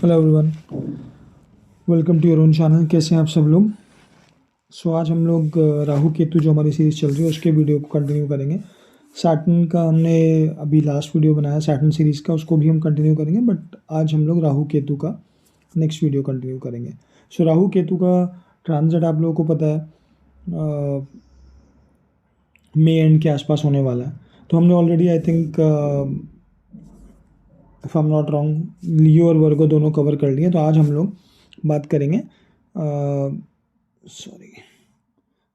Hello everyone, welcome to your own channel. कैसे हैं आप सब लोग। आज हम लोग राहु केतु जो हमारी सीरीज़ चल रही है उसके वीडियो को कंटिन्यू करेंगे। सैटर्न का हमने अभी लास्ट वीडियो बनाया सैटर्न सीरीज़ का, उसको भी हम कंटिन्यू करेंगे, बट आज हम लोग राहु केतु का नेक्स्ट वीडियो कंटिन्यू करेंगे। राहु केतु का ट्रांजिट आप लोगों को पता है मई एंड के आसपास होने वाला है। तो हमने already I think if I am not wrong Leo और वर्गो दोनों कवर कर लिए। तो आज हम लोग बात करेंगे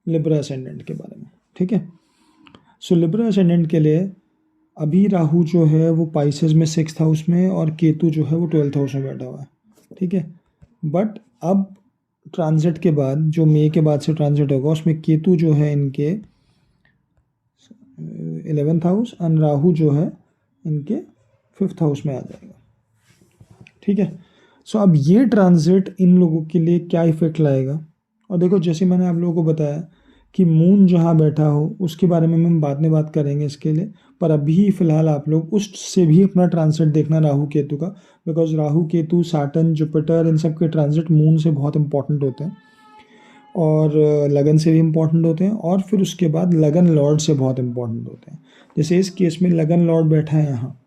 लिब्रा असेंडेंट के बारे में। ठीक है, लिब्रा असेंडेंट के लिए अभी राहु जो है वो पाइसेस में 6th हाउस में और केतु जो है वो 12th हाउस में बैठा हुआ है। ठीक है, बट अब ट्रांजिट के बाद जो मई के बाद से ट्रांजिट होगा उसमें केतु जो है इनके 11th हाउस और राहु जो है इनके 5th हाउस में आ जाएगा। ठीक है, अब ये ट्रांजिट इन लोगों के लिए क्या इफेक्ट लाएगा। और देखो, जैसे मैंने आप लोगों को बताया कि मून जहाँ बैठा हो उसके बारे में हम बाद में बात करेंगे इसके लिए, पर अभी फ़िलहाल आप लोग उससे भी अपना ट्रांजिट देखना राहु केतु का, because Rahu Ketu Saturn Jupiter in सब के ट्रांजिट मून से बहुत इंपॉर्टेंट होते हैं और लगन से भी इम्पॉर्टेंट होते हैं, और फिर उसके बाद लगन लॉर्ड से बहुत इम्पॉर्टेंट होते हैं। जैसे इस केस में लगन लॉर्ड बैठा है यहाँ।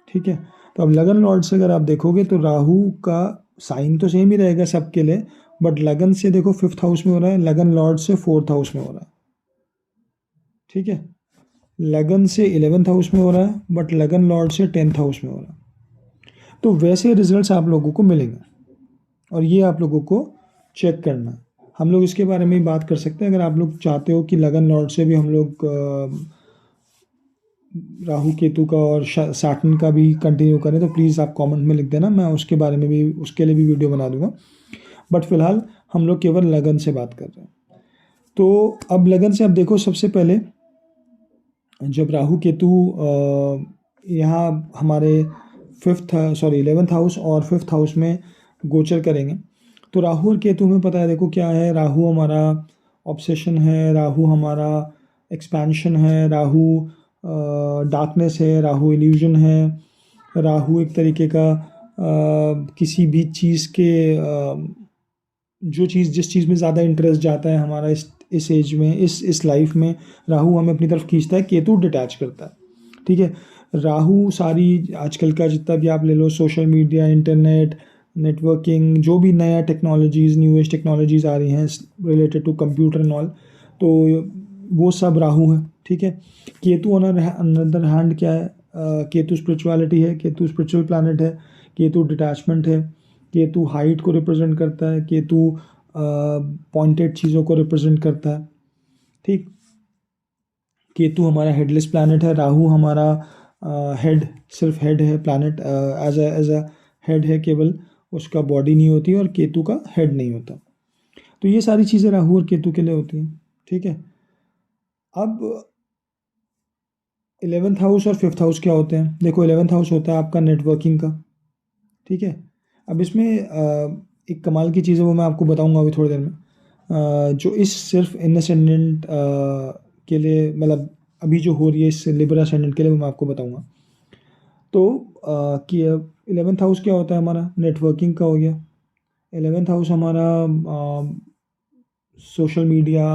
ठीक है, तो अब लगन लॉर्ड से अगर आप देखोगे तो राहु का साइन तो सेम ही रहेगा सबके लिए, बट लगन से देखो 5th हाउस में हो रहा है, लगन लॉर्ड से 4th हाउस में हो रहा है। ठीक है, लगन से 11th हाउस में हो रहा है, बट लगन लॉर्ड से 10th हाउस में हो रहा है। तो वैसे रिजल्ट्स आप लोगों को मिलेंगे और ये आप लोगों को चेक करना है। हम लोग इसके बारे में बात कर सकते हैं। अगर आप लोग चाहते हो कि लगन लॉर्ड से भी हम लोग राहु केतु का और सैटर्न का भी कंटिन्यू करें तो प्लीज़ आप कमेंट में लिख देना, मैं उसके बारे में भी उसके लिए भी वीडियो बना दूंगा। बट फिलहाल हम लोग केवल लगन से बात कर रहे हैं। तो अब लगन से अब देखो, सबसे पहले जब राहु केतु यहाँ हमारे 11th हाउस और 5th हाउस में गोचर करेंगे तो राहु और केतु में पता है देखो क्या है। राहु हमारा ऑब्सेशन है, राहु हमारा एक्सपेंशन है, राहु डार्कनेस है, राहु इल्यूजन है, राहु एक तरीके का किसी भी चीज़ के जो चीज़ जिस चीज़ में ज़्यादा इंटरेस्ट जाता है हमारा इस एज में, इस लाइफ में, राहु हमें अपनी तरफ खींचता है, केतु डिटैच करता है। ठीक है, राहु सारी आजकल का जितना भी आप ले लो, सोशल मीडिया, इंटरनेट, नेटवर्किंग, जो भी नया टेक्नोलॉजीज़, न्यू एज टेक्नोलॉजीज़ आ रही हैं related to computer and all, तो वो सब राहु है। ठीक है, केतु ऑन अनदर हैंड क्या है, केतु स्पिरिचुअलिटी है, केतु स्पिरिचुअल प्लैनेट है, केतु डिटैचमेंट है, केतु हाइट को रिप्रेजेंट करता है, केतु पॉइंटेड चीज़ों को रिप्रेजेंट करता है। ठीक, केतु हमारा हेडलेस प्लैनेट है, राहु हमारा हेड, सिर्फ हेड है प्लैनेट, एज अ हेड है, केवल उसका बॉडी नहीं होती और केतु का हेड नहीं होता। तो ये सारी चीज़ें राहु और केतु के लिए होती हैं। ठीक है, अब 11th हाउस और 5th हाउस क्या होते हैं। देखो, 11th हाउस होता है आपका नेटवर्किंग का। ठीक है, अब इसमें एक कमाल की चीज़ है, वो मैं आपको बताऊंगा अभी थोड़ी देर में, जो इस सिर्फ इन असेंडेंट के लिए, मतलब अभी जो हो रही है इस लिब्रा असेंडेंट के लिए, वो मैं आपको बताऊंगा। तो कि 11th हाउस क्या होता है हमारा, नेटवर्किंग का हो गया। 11th हाउस हमारा सोशल मीडिया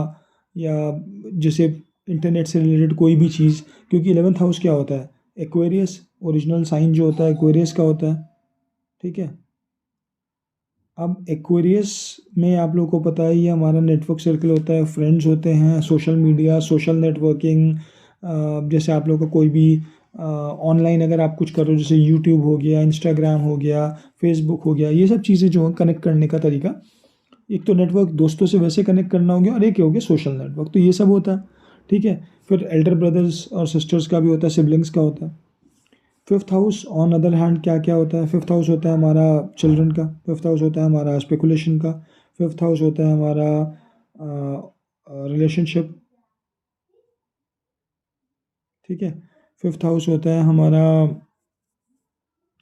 या जैसे इंटरनेट से रिलेटेड कोई भी चीज़, क्योंकि 11th हाउस क्या होता है, एक्वेरियस, ओरिजिनल साइन जो होता है एक्वेरियस का होता है। ठीक है, अब एक्वेरियस में आप लोगों को पता है ये हमारा नेटवर्क सर्कल होता है, फ्रेंड्स होते हैं, सोशल मीडिया, सोशल नेटवर्किंग, जैसे आप लोगों का कोई भी ऑनलाइन अगर आप कुछ करो, जैसे यूट्यूब हो गया, इंस्टाग्राम हो गया, फेसबुक हो गया, ये सब चीज़ें जो हैं कनेक्ट करने का तरीका, एक तो नेटवर्क दोस्तों से वैसे कनेक्ट करना हो गया और एक हो गया सोशल नेटवर्क, तो ये सब होता है। ठीक है, फिर एल्डर ब्रदर्स और सिस्टर्स का भी होता है, सिबलिंग्स का होता है। 5th house on other hand क्या क्या होता है, 5th हाउस होता है हमारा चिल्ड्रन का, 5th हाउस होता है हमारा स्पेकुलेशन का, 5th हाउस होता है हमारा रिलेशनशिप। ठीक है, 5th हाउस होता है हमारा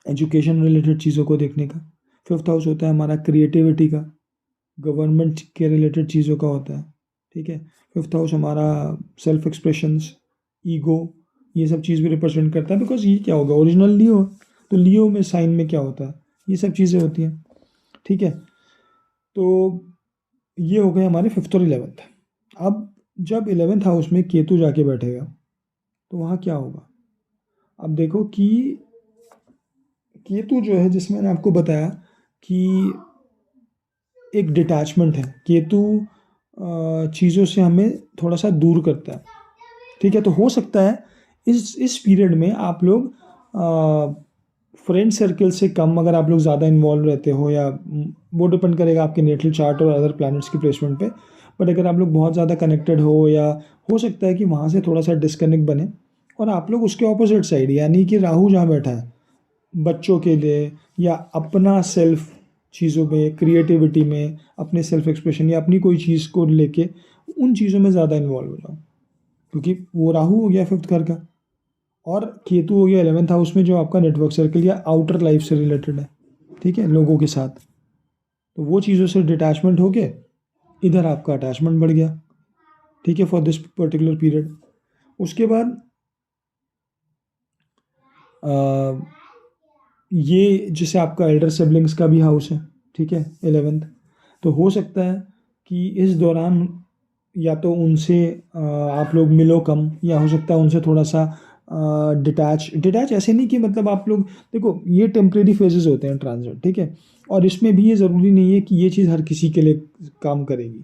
एजुकेशन रिलेटेड चीज़ों को देखने का, 5th हाउस होता है हमारा क्रिएटिविटी का, गवर्नमेंट के रिलेटेड चीज़ों का होता है। ठीक है, 5th हाउस हमारा सेल्फ एक्सप्रेशंस, ईगो, ये सब चीज़ भी रिप्रेजेंट करता है। बिकॉज ये क्या होगा, ओरिजिनल लियो, तो लियो में साइन में क्या होता है, ये सब चीज़ें होती हैं, ठीक है। तो ये हो गए हमारे 5th और 11th। अब जब 11th हाउस में केतु जाके बैठेगा तो वहाँ क्या होगा? अब देखो कि केतु जो है, जिसमें मैंने आपको बताया कि एक डिटैचमेंट है, केतु चीज़ों से हमें थोड़ा सा दूर करता है, ठीक है। तो हो सकता है इस पीरियड में आप लोग फ्रेंड सर्कल से कम, अगर आप लोग ज़्यादा इन्वॉल्व रहते हो, या वो डिपेंड करेगा आपके नेटल चार्ट और अदर प्लैनेट्स की प्लेसमेंट पे। बट अगर आप लोग बहुत ज़्यादा कनेक्टेड हो, या हो सकता है कि वहाँ से थोड़ा सा डिस्कनेक्ट बने, और आप लोग उसके ऑपोजिट साइड, यानी कि राहु जहाँ बैठा है बच्चों के लिए, या अपना सेल्फ चीज़ों में, क्रिएटिविटी में, अपने सेल्फ एक्सप्रेशन या अपनी कोई चीज़ को लेके उन चीज़ों में ज़्यादा इन्वॉल्व हो जाओ, क्योंकि वो राहु हो गया 5th घर का, और केतु हो गया 11th हाउस में, जो आपका नेटवर्क सर्कल या आउटर लाइफ से रिलेटेड है, ठीक है, लोगों के साथ। तो वो चीज़ों से डिटैचमेंट हो के इधर आपका अटैचमेंट बढ़ गया, ठीक है, फॉर दिस पर्टिकुलर पीरियड। उसके बाद ये जैसे आपका एल्डर सिबलिंग्स का भी हाउस है, ठीक है, 11th। तो हो सकता है कि इस दौरान या तो उनसे आप लोग मिलो कम, या हो सकता है उनसे थोड़ा सा डिटैच ऐसे नहीं कि मतलब आप लोग, देखो ये टेम्परेरी फेजेस होते हैं ट्रांजिट, ठीक है। और इसमें भी ये ज़रूरी नहीं है कि ये चीज़ हर किसी के लिए काम करेगी,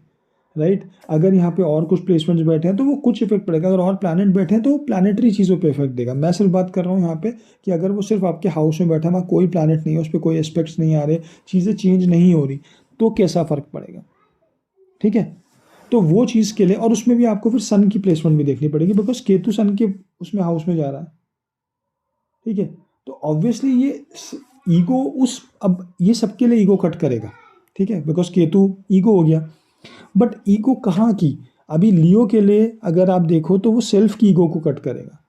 राइट। अगर यहाँ पे और कुछ प्लेसमेंट्स बैठे हैं तो वो कुछ इफेक्ट पड़ेगा, अगर और प्लैनेट बैठे हैं तो प्लानिटरी चीज़ों पे इफेक्ट देगा। मैं सिर्फ बात कर रहा हूँ यहाँ पे कि अगर वो सिर्फ आपके हाउस में बैठा है, वहाँ कोई प्लैनेट नहीं है, उस पर कोई एस्पेक्ट्स नहीं आ रहे, चीज़ें चेंज नहीं हो रही, तो कैसा फ़र्क पड़ेगा, ठीक है। तो वो चीज़ के लिए, और उसमें भी आपको फिर सन की प्लेसमेंट भी देखनी पड़ेगी, बिकॉज केतु सन के उसमें हाउस में जा रहा है, ठीक है। तो ऑब्वियसली ये ईगो अब ये सबके लिए ईगो कट करेगा, ठीक है, बिकॉज केतु ईगो हो गया। बट ईगो कहाँ की? अभी लियो के लिए अगर आप देखो तो वो सेल्फ की ईगो को कट करेगा।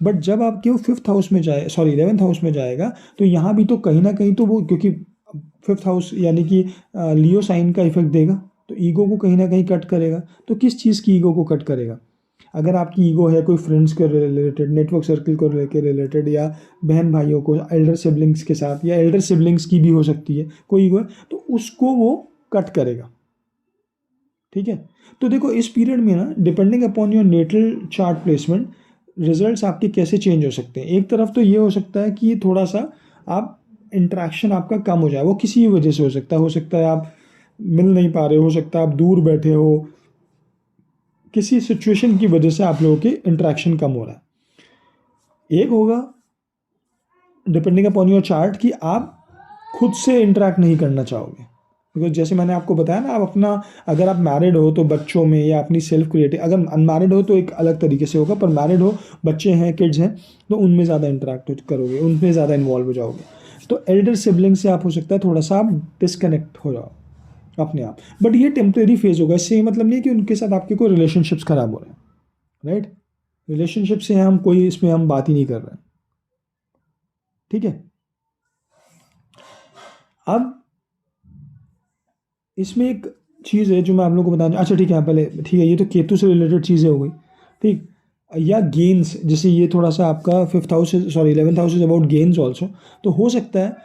बट जब आपके वो 5th हाउस में जाए, सॉरी 11th हाउस में जाएगा, तो यहाँ भी तो कहीं ना कहीं तो वो, क्योंकि 5th हाउस यानी कि लियो साइन का इफेक्ट देगा, तो ईगो को कहीं ना कहीं कट करेगा। तो किस चीज़ की ईगो को कट करेगा? अगर आपकी ईगो है कोई फ्रेंड्स के रिलेटेड, नेटवर्क सर्कल को लेकर रिलेटेड, या बहन भाइयों को, एल्डर सिबलिंग्स के साथ, या एल्डर सिबलिंग्स की भी हो सकती है कोई ईगो है, तो उसको वो कट करेगा, ठीक है। तो देखो इस पीरियड में ना, depending upon your natal chart placement, results आपके कैसे चेंज हो सकते हैं। एक तरफ तो ये हो सकता है कि थोड़ा सा आप इंटरेक्शन आपका कम हो जाए, वो किसी वजह से हो सकता है आप मिल नहीं पा रहे हो सकता है आप दूर बैठे हो, किसी सिचुएशन की वजह से आप लोगों के इंटरेक्शन कम हो रहा है। एक होगा डिपेंडिंग अपॉन योर चार्ट कि आप खुद से इंटरेक्ट नहीं करना चाहोगे, बिकॉज जैसे मैंने आपको बताया ना, आप अपना, अगर आप मैरिड हो तो बच्चों में, या अपनी सेल्फ क्रिएटिव, अगर अनमैरिड हो तो एक अलग तरीके से होगा, पर मैरिड हो, बच्चे हैं, किड्स हैं, तो उनमें ज़्यादा इंटरेक्ट करोगे, उनमें ज़्यादा इन्वॉल्व हो जाओगे। तो एल्डर सिबलिंग से आप हो सकता है थोड़ा सा आप डिस्कनेक्ट हो जाओ अपने आप। बट ये टेम्परेरी फेज होगा, इससे ये मतलब नहीं है कि उनके साथ आपके कोई रिलेशनशिप्स खराब हो रहे हैं, राइट। रिलेशनशिप से हम कोई, इसमें हम बात ही नहीं कर रहे हैं, ठीक है। अब इसमें एक चीज़ है जो मैं आप लोगों को बताना, अच्छा ठीक है, पहले ठीक है, ये तो केतु से रिलेटेड चीज़ें हो गई, ठीक। या गेन्स, जैसे ये थोड़ा सा आपका 5th house, sorry 11th house is about gains also. तो हो सकता है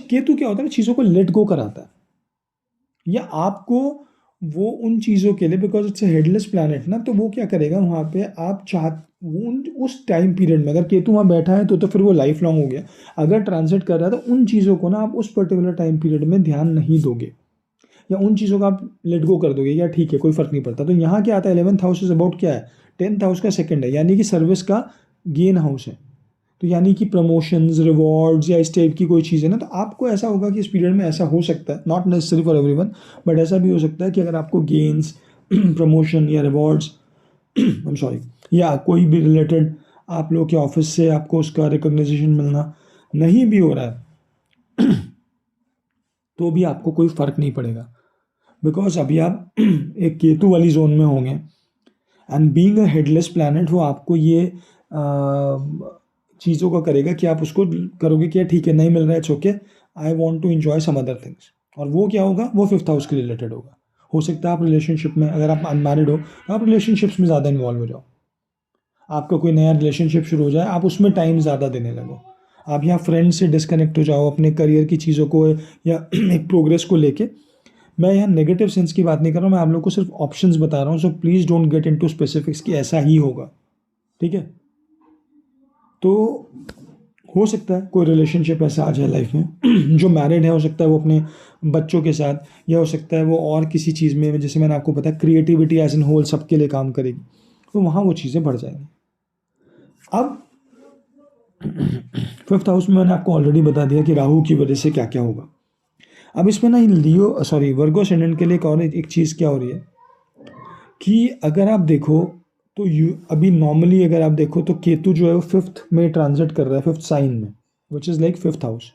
केतु क्या होता है ना, चीज़ों को लेट गो कराता है, या आपको वो उन चीज़ों के लिए, बिकॉज इट्स हेडलेस प्लैनेट ना, तो वो क्या करेगा वहाँ पे, आप उस टाइम पीरियड में, अगर केतु वहाँ बैठा है तो फिर वो लाइफ लॉन्ग हो गया। अगर ट्रांजिट कर रहा है तो उन चीज़ों को ना आप उस पर्टिकुलर टाइम पीरियड में ध्यान नहीं दोगे, या उन चीज़ों का आप लेट गो कर दोगे, या ठीक है कोई फ़र्क नहीं पड़ता। तो यहाँ क्या आता है, 11th हाउस इज अबाउट क्या है, 10th हाउस का सेकंड है, यानी कि सर्विस का गेन हाउस है। तो यानी कि प्रमोशंस, रिवॉर्ड्स, या इस टाइप की कोई चीज़ है ना, तो आपको ऐसा होगा कि इस पीरियड में ऐसा हो सकता है, not necessary for everyone, but ऐसा भी हो सकता है कि अगर आपको गेन्स, प्रमोशन या रिवॉर्ड्स, आई एम सॉरी, या कोई भी रिलेटेड आप लोग के ऑफिस से आपको उसका रिकॉग्निशन मिलना नहीं भी हो रहा है, तो भी आपको कोई फ़र्क नहीं पड़ेगा, बिकॉज अभी आप एक केतु वाली जोन में होंगे, and being a headless planet, वो आपको ये चीज़ों का करेगा कि आप उसको करोगे कि ठीक है नहीं मिल रहा है, okay, I want to enjoy some other things. और वो क्या होगा, वो 5th हाउस के रिलेटेड होगा। हो सकता है आप रिलेशनशिप में, अगर आप अनमैरिड हो तो आप रिलेशनशिप्स में ज़्यादा इन्वॉल्व हो जाओ, आपका कोई नया रिलेशनशिप शुरू हो जाए, आप उसमें टाइम ज़्यादा देने लगो, आप यहाँ फ्रेंड से डिस्कनेक्ट हो जाओ अपने करियर की चीज़ों को या एक प्रोग्रेस को लेके। मैं यहाँ नेगेटिव सेंस की बात नहीं कर रहा हूँ, मैं आप लोग को सिर्फ ऑप्शंस बता रहा हूँ। So please don't get into specifics कि ऐसा ही होगा, ठीक है। तो हो सकता है कोई रिलेशनशिप ऐसा आ जाए लाइफ में जो मैरिड है, हो सकता है वो अपने बच्चों के साथ, या हो सकता है वो और किसी चीज़ में, जैसे मैंने आपको बताया क्रिएटिविटी एज एन होल सबके लिए काम करेगी, तो वहाँ वो चीज़ें बढ़ जाएंगी। अब 5th हाउस में मैंने आपको ऑलरेडी बता दिया कि राहु की वजह से क्या क्या होगा। अब इसमें ना वर्गो असेंडेंट के लिए एक चीज़ क्या हो रही है कि अगर आप देखो तो अभी नॉर्मली अगर आप देखो तो केतु जो है वो 5th में ट्रांजिट कर रहा है, 5th साइन में, which is like 5th house.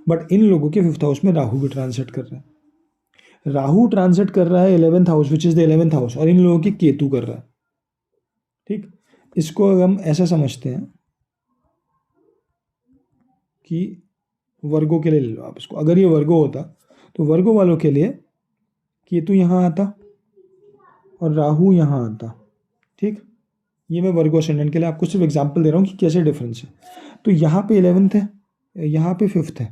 But in लोगों के 5th हाउस में राहु भी ट्रांजिट कर रहा है। राहु ट्रांजिट कर रहा है 11th house, which is the 11th house, और इन लोगों की केतु कर रहा है, ठीक। इसको हम ऐसा समझते हैं कि वर्गो के लिए ले लो आप इसको, अगर ये वर्गो होता तो वर्गो वालों के लिए केतु यहाँ आता और राहु यहाँ आता, ठीक। ये मैं वर्गो असेंडेंट के लिए आपको सिर्फ एग्जांपल दे रहा हूँ कि कैसे डिफरेंस है। तो यहाँ पे 11th है, यहाँ पे 5th है,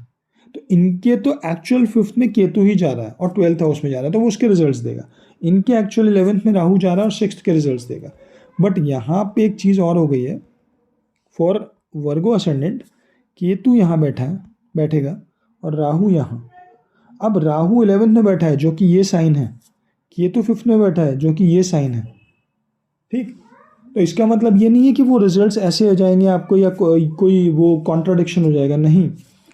तो इनके तो एक्चुअल 5th में केतु ही जा रहा है और 12th हाउस में जा रहा है, तो वो उसके रिजल्ट्स देगा। इनके एक्चुअल 11th में राहु जा रहा है और 6th के रिजल्ट्स देगा। बट यहाँ पे एक चीज़ और हो गई है फॉर वर्गो असेंडेंट, केतु यहाँ बैठेगा और राहु यहाँ। अब राहु 11th में बैठा है जो कि ये साइन है, केतु 5th में बैठा है जो कि ये साइन है, ठीक। तो इसका मतलब ये नहीं है कि वो रिजल्ट्स ऐसे हो जाएंगे आपको या कोई वो कॉन्ट्राडिक्शन हो जाएगा, नहीं।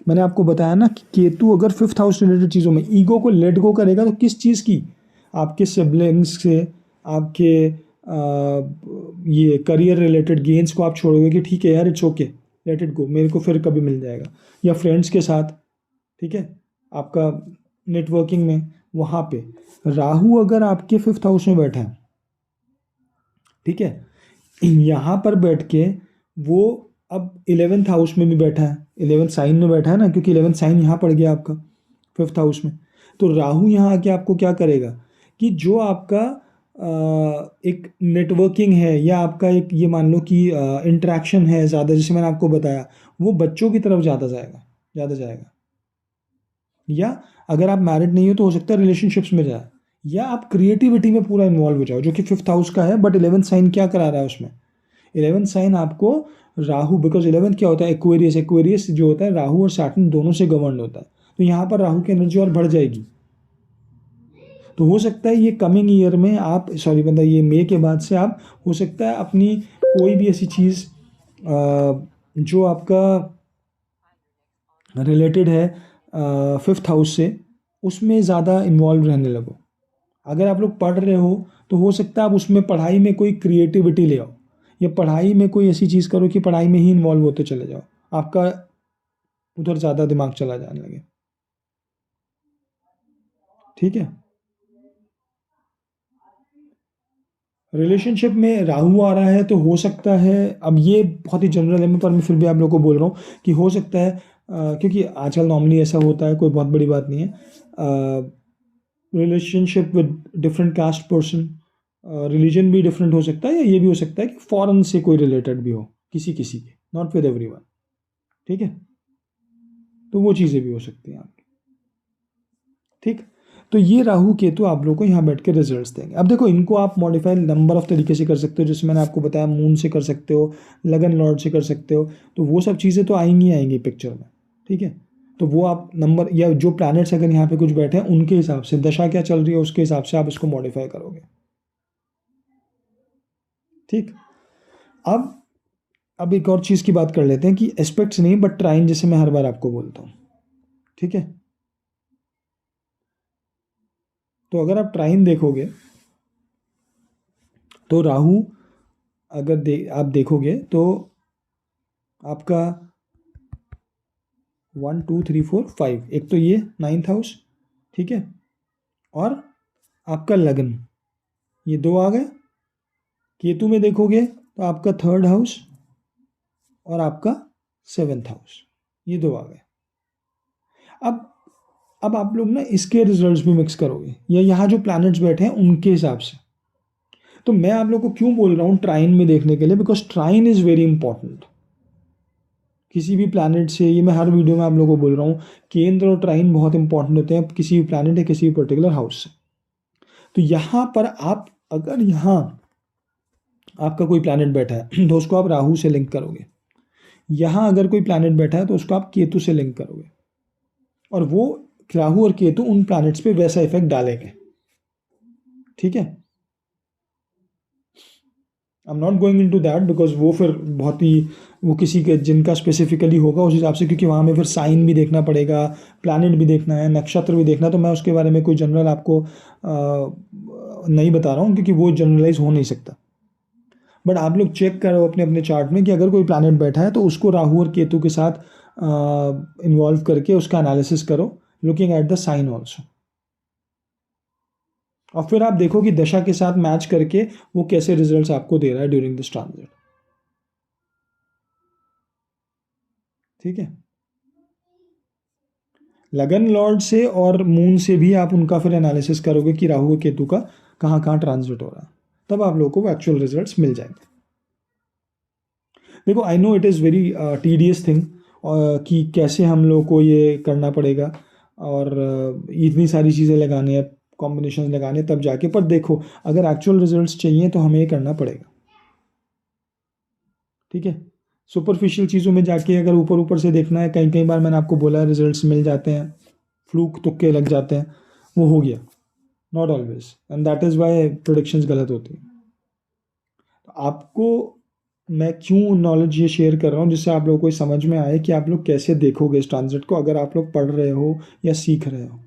मैंने आपको बताया ना कि केतु अगर 5th हाउस रिलेटेड चीज़ों में ईगो को लेट गो करेगा तो किस चीज़ की, आपके सिबलिंग्स से, आपके ये करियर रिलेटेड गेन्स को आप छोड़ोगे कि ठीक है यार it's okay let it go, मेरे को फिर कभी मिल जाएगा, या फ्रेंड्स के साथ, ठीक है, आपका नेटवर्किंग में, वहाँ पे राहु अगर आपके 5th हाउस में बैठा है, ठीक है, यहाँ पर बैठ के वो अब 11th हाउस में भी बैठा है, 11th साइन में बैठा है ना, क्योंकि 11th साइन यहाँ पड़ गया आपका 5th हाउस में। तो राहु यहाँ आके आपको क्या करेगा कि जो आपका एक नेटवर्किंग है या आपका एक ये मान लो कि इंटरेक्शन है ज़्यादा, जैसे मैंने आपको बताया, वो बच्चों की तरफ ज़्यादा जाएगा। या अगर आप मैरिड नहीं हो तो हो सकता है रिलेशनशिप्स में जाए, या आप क्रिएटिविटी में पूरा इन्वॉल्व हो जाओ, जो कि 5th हाउस का है। बट 11th साइन क्या करा रहा है उसमें, 11th साइन आपको राहु, बिकॉज 11th क्या होता है, एक्वेरियस जो होता है राहु और सैटर्न दोनों से गवर्न होता है, तो यहाँ पर राहु की एनर्जी और बढ़ जाएगी। तो हो सकता है ये कमिंग ईयर में आप मतलब ये मई के बाद से आप हो सकता है अपनी कोई भी ऐसी चीज़ जो आपका रिलेटेड है 5th हाउस से, उसमें ज़्यादा इन्वॉल्व रहने लगो। अगर आप लोग पढ़ रहे हो तो हो सकता है आप उसमें पढ़ाई में कोई क्रिएटिविटी ले आओ, या पढ़ाई में कोई ऐसी चीज़ करो कि पढ़ाई में ही इन्वॉल्व होते चले जाओ, आपका उधर ज़्यादा दिमाग चला जाने लगे, ठीक है। रिलेशनशिप में राहु आ रहा है तो हो सकता है, अब ये बहुत ही जनरल है पर मैं फिर भी आप लोगों को बोल रहा हूँ कि हो सकता है क्योंकि आजकल नॉर्मली ऐसा होता है, कोई बहुत बड़ी बात नहीं है। Relationship with different caste person, religion भी डिफरेंट हो सकता है, या ये भी हो सकता है कि फॉरेन से कोई रिलेटेड भी हो किसी के, नॉट विद एवरीवन, ठीक है। तो वो चीज़ें भी हो सकती हैं आपकी, ठीक। तो ये राहु केतु आप लोग को यहाँ बैठ के रिजल्ट्स देंगे। अब देखो इनको आप मॉडिफाई नंबर ऑफ तरीके से कर सकते हो, जैसे मैंने आपको बताया मून से कर सकते हो, लगन लॉर्ड से कर सकते हो, तो वो सब चीज़ें तो आएंगी पिक्चर में, ठीक है। तो वो आप नंबर या जो प्लैनेट्स अगर यहाँ पे कुछ बैठे हैं उनके हिसाब से, दशा क्या चल रही है उसके हिसाब से आप इसको मॉडिफाई करोगे, ठीक। अब एक और चीज़ की बात कर लेते हैं कि एस्पेक्ट्स नहीं बट ट्राइन, जैसे मैं हर बार आपको बोलता हूँ, ठीक है। तो अगर आप ट्राइन देखोगे तो राहु अगर आप देखोगे तो आपका 1 2 3 4 5, एक तो ये 9th हाउस, ठीक है, और आपका लगन, ये 2 आ गए। केतु में देखोगे तो आपका 3rd हाउस और आपका 7th हाउस, ये 2 आ गए। अब आप लोग ना इसके रिजल्ट्स भी मिक्स करोगे, या यहाँ जो प्लैनेट्स बैठे हैं उनके हिसाब से। तो मैं आप लोग को क्यों बोल रहा हूँ ट्राइन में देखने के लिए, because trine is very important, किसी भी प्लैनेट से, ये मैं हर वीडियो में आप लोगों को बोल रहा हूँ, केंद्र और ट्राइन बहुत इंपॉर्टेंट होते हैं किसी भी प्लैनेट या किसी भी पर्टिकुलर हाउस से। तो यहाँ पर आप अगर यहाँ आपका कोई प्लैनेट बैठा है तो उसको आप राहु से लिंक करोगे। यहाँ अगर कोई प्लैनेट बैठा है तो उसको आप केतु से लिंक करोगे, और वो राहु और केतु उन प्लैनेट्स पे वैसा इफेक्ट डालेंगे। ठीक है, I am not going into that because वो फिर बहुत ही, वो किसी के जिनका स्पेसिफिकली होगा उस हिसाब से, क्योंकि वहाँ में फिर साइन भी देखना पड़ेगा, प्लैनेट भी देखना है, नक्षत्र भी देखना है। तो मैं उसके बारे में कोई जनरल आपको नहीं बता रहा हूँ, क्योंकि वो जनरलाइज हो नहीं सकता। बट आप लोग चेक करो अपने अपने चार्ट में कि अगर कोई प्लैनेट बैठा है तो उसको राहु और केतु के साथ इन्वॉल्व करके उसका एनालिसिस करो, looking at the sign also. और फिर आप देखो कि दशा के साथ मैच करके वो कैसे रिजल्ट्स आपको दे रहा है ड्यूरिंग दिस ट्रांजिट। ठीक है, लगन लॉर्ड से और मून से भी आप उनका फिर एनालिसिस करोगे कि राहु और केतु का कहाँ कहाँ ट्रांजिट हो रहा है, तब आप लोगों को एक्चुअल रिजल्ट्स मिल जाएंगे। देखो, I know it is very tedious thing कि कैसे हम लोग को ये करना पड़ेगा, और इतनी सारी चीज़ें लगानी है, कॉम्बिनेशन लगाने, तब जाके। पर देखो, अगर एक्चुअल रिजल्ट्स चाहिए तो हमें ये करना पड़ेगा। ठीक है, सुपरफिशियल चीज़ों में जाके अगर ऊपर ऊपर से देखना है, कई कई बार मैंने आपको बोला रिजल्ट्स मिल जाते हैं, फ्लूक तुक्के लग जाते हैं, वो हो गया, not always, and that is why predictions गलत होती हैं। तो आपको मैं क्यों नॉलेज ये शेयर कर रहा हूँ, जिससे आप लोगों को समझ में आए कि आप लोग कैसे देखोगे इस ट्रांजिट को, अगर आप लोग पढ़ रहे हो या सीख रहे हो।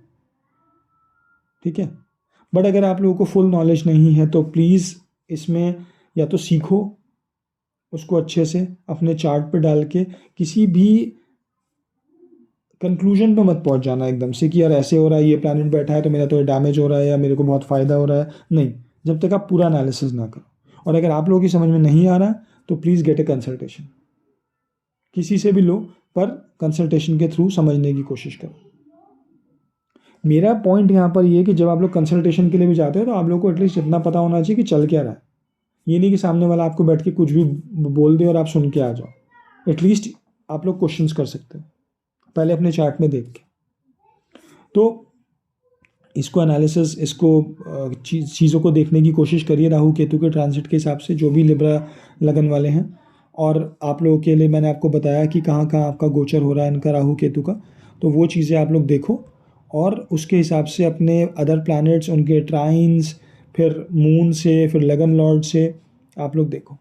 ठीक है, बट अगर आप लोगों को फुल नॉलेज नहीं है तो प्लीज़ इसमें या तो सीखो उसको अच्छे से अपने चार्ट पे डाल के, किसी भी कंक्लूजन पे मत पहुंच जाना एकदम से कि यार ऐसे हो रहा है, ये प्लैनेट बैठा है तो मेरा तो डैमेज हो रहा है या मेरे को बहुत फ़ायदा हो रहा है। नहीं, जब तक आप पूरा एनालिसिस ना करो। और अगर आप लोगों की समझ में नहीं आ रहा तो प्लीज़ गेट ए कंसल्टेशन, किसी से भी लो, पर कंसल्टेशन के थ्रू समझने की कोशिश करो। मेरा पॉइंट यहाँ पर ये है कि जब आप लोग कंसल्टेशन के लिए भी जाते हो तो आप लोग को एटलीस्ट इतना पता होना चाहिए कि चल क्या रहा है। ये नहीं कि सामने वाला आपको बैठ के कुछ भी बोल दे और आप सुन के आ जाओ। एटलीस्ट आप लोग क्वेश्चंस कर सकते हो पहले अपने चार्ट में देख के। तो इसको एनालिसिस, इसको चीज़ों को देखने की कोशिश करिए राहु केतु के ट्रांजिट के हिसाब से, जो भी लिब्रा लगन वाले हैं। और आप लोगों के लिए मैंने आपको बताया कि कहाँ कहाँ आपका गोचर हो रहा है इनका राहु केतु का, तो वो चीज़ें आप लोग देखो और उसके हिसाब से अपने अदर प्लैनेट्स, उनके ट्राइन्स, फिर मून से, फिर लगन लॉर्ड से आप लोग देखो।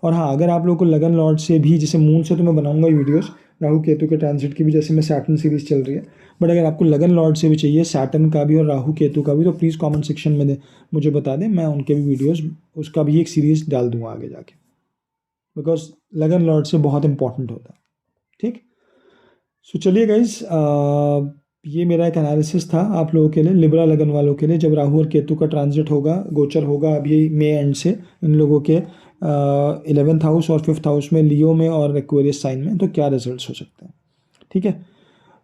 और हाँ, अगर आप लोग को लगन लॉर्ड से भी, जैसे मून से तो मैं बनाऊंगा वीडियोस राहु केतु के ट्रांजिट की भी, जैसे मैं सैटर्न सीरीज़ चल रही है, बट अगर आपको लगन लॉर्ड से भी चाहिए, सैटर्न का भी और राहु केतु का भी, तो प्लीज़ कमेंट सेक्शन में मुझे बता दें, मैं उनके भी वीडियोस, उसका भी एक सीरीज़ डाल दूंगा आगे जाके, बिकॉज लगन लॉर्ड से बहुत इंपॉर्टेंट होता है। ठीक, सो चलिए गाइज, ये मेरा एक एनालिसिस था आप लोगों के लिए, लिब्रा लगन वालों के लिए, जब राहु और केतु का ट्रांजिट होगा, गोचर होगा अभी मई एंड से, इन लोगों के 11th हाउस और 5th हाउस में, लियो में और एक्वेरियस साइन में, तो क्या रिजल्ट्स हो सकते हैं। ठीक है,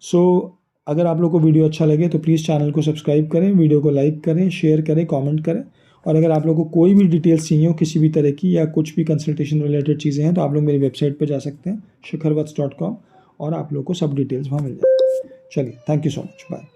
सो अगर आप लोग को वीडियो अच्छा लगे तो प्लीज़ चैनल को सब्सक्राइब करें, वीडियो को लाइक करें, शेयर करें, कमेंट करें। और अगर आप लोग को कोई भी डिटेल्स चाहिए हो किसी भी तरह की, या कुछ भी कंसल्टेशन रिलेटेड चीज़ें हैं, तो आप लोग मेरी वेबसाइट पर जा सकते हैं, shikharvats.com, और आप लोग को सब डिटेल्स वहाँ मिल जाएगी। चलिए, thank you so much, bye.